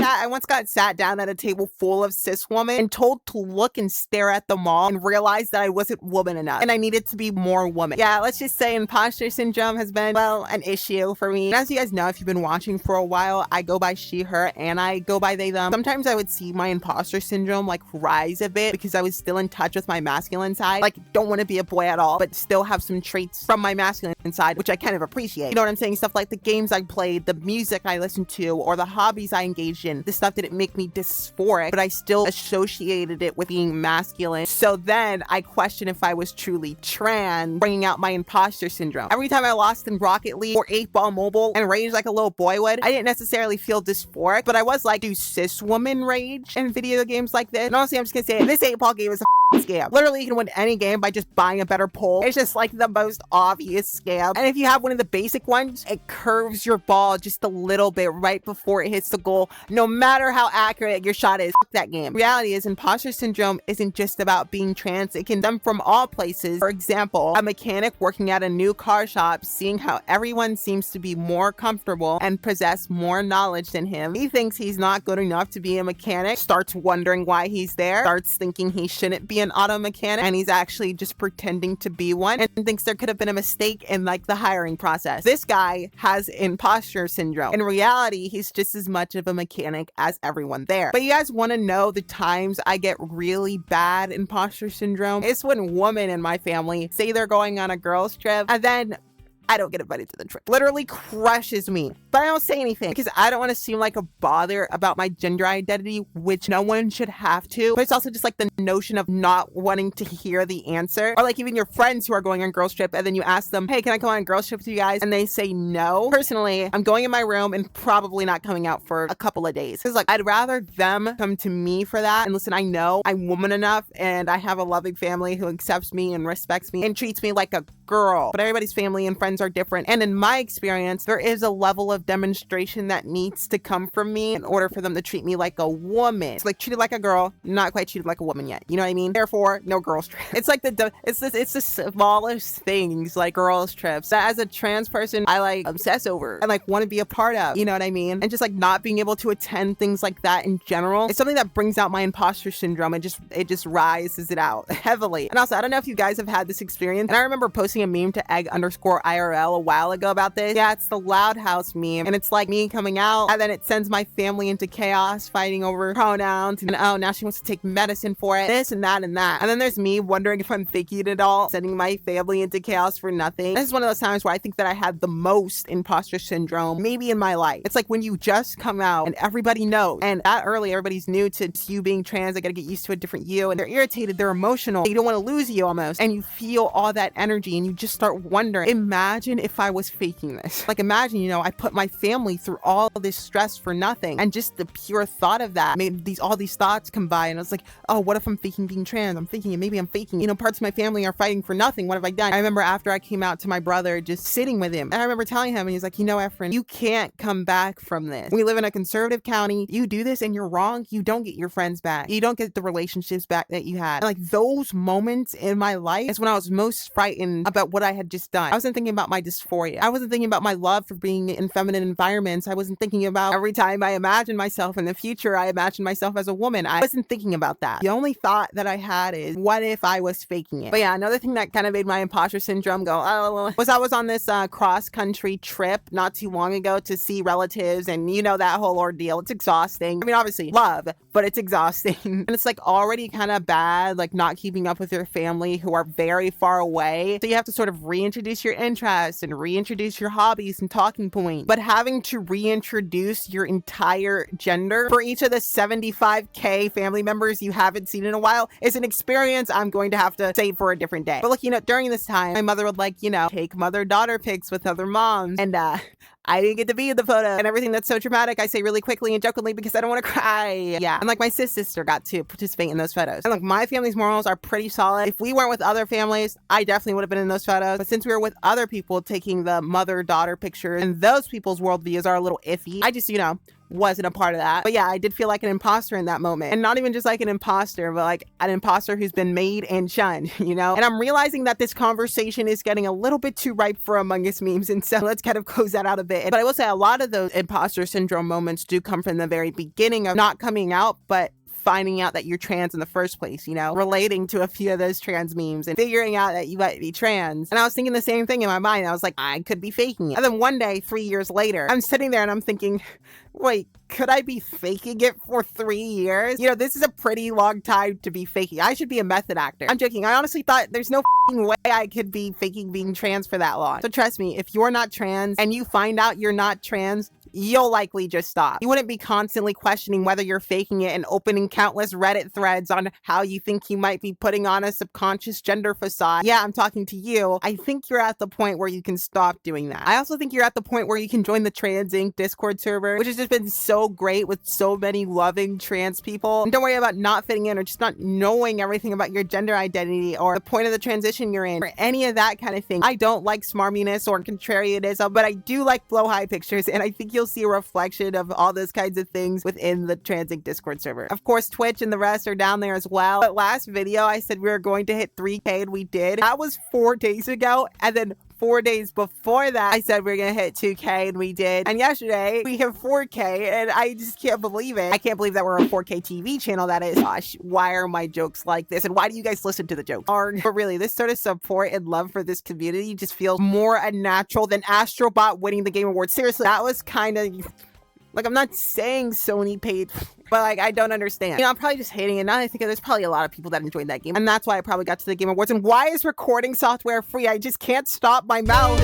that, I once got sat down at a table full of cis women and told to look and stare at them all and realize that I wasn't woman enough and I needed to be more woman. Yeah, let's just say imposter syndrome has been, well, an issue for me. And as you guys know, if you've been watching for a while, I go by she, her, and I go by they, them. Sometimes I would see my imposter syndrome like rise a bit because I was still in touch with my masculine side. Like, don't want to be a boy at all, but still have some traits from my masculine side, which I kind of appreciate. You know what I'm saying? Stuff like the games I played, the music I listened to, or the hobbies I engaged in. The stuff didn't make me dysphoric, but I still associated it with being masculine. So then I questioned if I was truly trans, bringing out my imposter syndrome. Every time I lost in Rocket League or 8-Ball Mobile and raged like a little boy would, I didn't necessarily feel dysphoric, but I was like, do cis women rage in video games like this? And honestly, I'm just gonna say, this 8-Ball game is a scam. Literally, you can win any game by just buying a better pole. It's just like the most obvious scam. And if you have one of the basic ones, it curves your ball just a little bit right before it hits the goal, no matter how accurate your shot is. Fuck that game. Reality is, imposter syndrome isn't just about being trans. It can come from all places. For example, a mechanic working at a new car shop, seeing how everyone seems to be more comfortable and possess more knowledge than him. He thinks he's not good enough to be a mechanic, starts wondering why he's there, starts thinking he shouldn't be an auto mechanic, and he's actually just pretending to be one, and thinks there could have been a mistake in like the hiring process. This guy has imposter syndrome. In reality, he's just as much of a mechanic as everyone there. But you guys want to know the times I get really bad imposter syndrome? It's when women in my family say they're going on a girls trip and then I don't get invited to the trip. Literally crushes me. But I don't say anything because I don't want to seem like a bother about my gender identity, which no one should have to. But it's also just like the notion of not wanting to hear the answer. Or like even your friends who are going on girls trip and then you ask them, hey, can I come on a girls trip with you guys? And they say no. Personally, I'm going in my room and probably not coming out for a couple of days. Because like, I'd rather them come to me for that. And listen, I know I'm woman enough and I have a loving family who accepts me and respects me and treats me like a girl. But everybody's family and friends are different. And in my experience, there is a level of demonstration that needs to come from me in order for them to treat me like a woman. It's like treated like a girl, not quite treated like a woman yet. You know what I mean? Therefore, no girls trip. It's like it's the smallest things like girls trips that as a trans person, I like obsess over and like want to be a part of. You know what I mean? And just like not being able to attend things like that in general, it's something that brings out my imposter syndrome. It just rises it out heavily. And also, I don't know if you guys have had this experience. And I remember posting a meme to egg_IRL a while ago about this. Yeah, it's the Loud House meme. And it's like me coming out and then it sends my family into chaos fighting over pronouns. And oh, now she wants to take medicine for it. This and that and that. And then there's me wondering if I'm faking it all, sending my family into chaos for nothing. This is one of those times where I think that I had the most imposter syndrome maybe in my life. It's like when you just come out and everybody knows. And that early, everybody's new to you being trans. They got to get used to a different you. And they're irritated. They're emotional. They don't want to lose you almost. And you feel all that energy and you just start wondering, imagine if I was faking this. Like imagine, you know, I put my family through all this stress for nothing. And just the pure thought of that made all these thoughts combine. And I was like, oh, what if I'm faking being trans? I'm faking it. Maybe I'm faking, you know, parts of my family are fighting for nothing. What have I done? I remember after I came out to my brother, just sitting with him. And I remember telling him, and he's like, you know, Efren, you can't come back from this. We live in a conservative county. You do this and you're wrong. You don't get your friends back. You don't get the relationships back that you had. And like those moments in my life is when I was most frightened about what I had just done. I wasn't thinking about my dysphoria. I wasn't thinking about my love for being in feminine environments. I wasn't thinking about every time I imagined myself in the future, I imagined myself as a woman. I wasn't thinking about that. The only thought that I had is, what if I was faking it? But yeah, another thing that kind of made my imposter syndrome go, oh, was I was on this cross-country trip not too long ago to see relatives, and you know that whole ordeal. It's exhausting. I mean, obviously love, but it's exhausting. And it's like already kind of bad, like not keeping up with your family who are very far away. So you have to sort of reintroduce your interests and reintroduce your hobbies and talking points. But having to reintroduce your entire gender for each of the 75K family members you haven't seen in a while is an experience I'm going to have to save for a different day. But look, you know, during this time, my mother would like, you know, take mother-daughter pics with other moms. And I didn't get to be in the photo, and everything that's so dramatic, I say really quickly and jokingly because I don't want to cry. Yeah. And like my sister got to participate in those photos. And like my family's morals are pretty solid. If we weren't with other families, I definitely would have been in those photos. But since we were with other people taking the mother-daughter pictures and those people's worldviews are a little iffy, I just, you know, wasn't a part of that. But yeah, I did feel like an imposter in that moment. And not even just like an imposter, but like an imposter who's been made and shunned, you know? And I'm realizing that this conversation is getting a little bit too ripe for Among Us memes. And so let's kind of close that out a bit. But I will say a lot of those imposter syndrome moments do come from the very beginning of not coming out, but finding out that you're trans in the first place, you know, relating to a few of those trans memes and figuring out that you might be trans. And I was thinking the same thing in my mind. I was like, I could be faking it. And then one day, 3 years later, I'm sitting there and I'm thinking, wait, could I be faking it for 3 years? You know, this is a pretty long time to be faking. I should be a method actor. I'm joking. I honestly thought there's no way I could be faking being trans for that long. So trust me, if you're not trans and you find out you're not trans, you'll likely just stop. You wouldn't be constantly questioning whether you're faking it and opening countless Reddit threads on how you think you might be putting on a subconscious gender facade. Yeah, I'm talking to you. I think you're at the point where you can stop doing that. I also think you're at the point where you can join the Trans Inc. Discord server, which has just been so great with so many loving trans people. And don't worry about not fitting in or just not knowing everything about your gender identity or the point of the transition you're in or any of that kind of thing. I don't like smarminess or contrarianism, but I do like blow high pictures, and I think you'll see a reflection of all those kinds of things within the Trans Inc. Discord server. Of course, Twitch and the rest are down there as well. But last video, I said we were going to hit 3K and we did. That was 4 days ago. And then 4 days before that, I said we are going to hit 2K and we did. And yesterday, we hit 4K and I just can't believe it. I can't believe that we're a 4K TV channel. That is, gosh, why are my jokes like this? And why do you guys listen to the jokes? But really, this sort of support and love for this community just feels more unnatural than Astrobot winning the Game Awards. Seriously, that was kind of... Like, I'm not saying Sony paid, but like, I don't understand. You know, I'm probably just hating it. Now I think there's probably a lot of people that enjoyed that game. And that's why I probably got to the Game Awards. And why is recording software free? I just can't stop my mouth.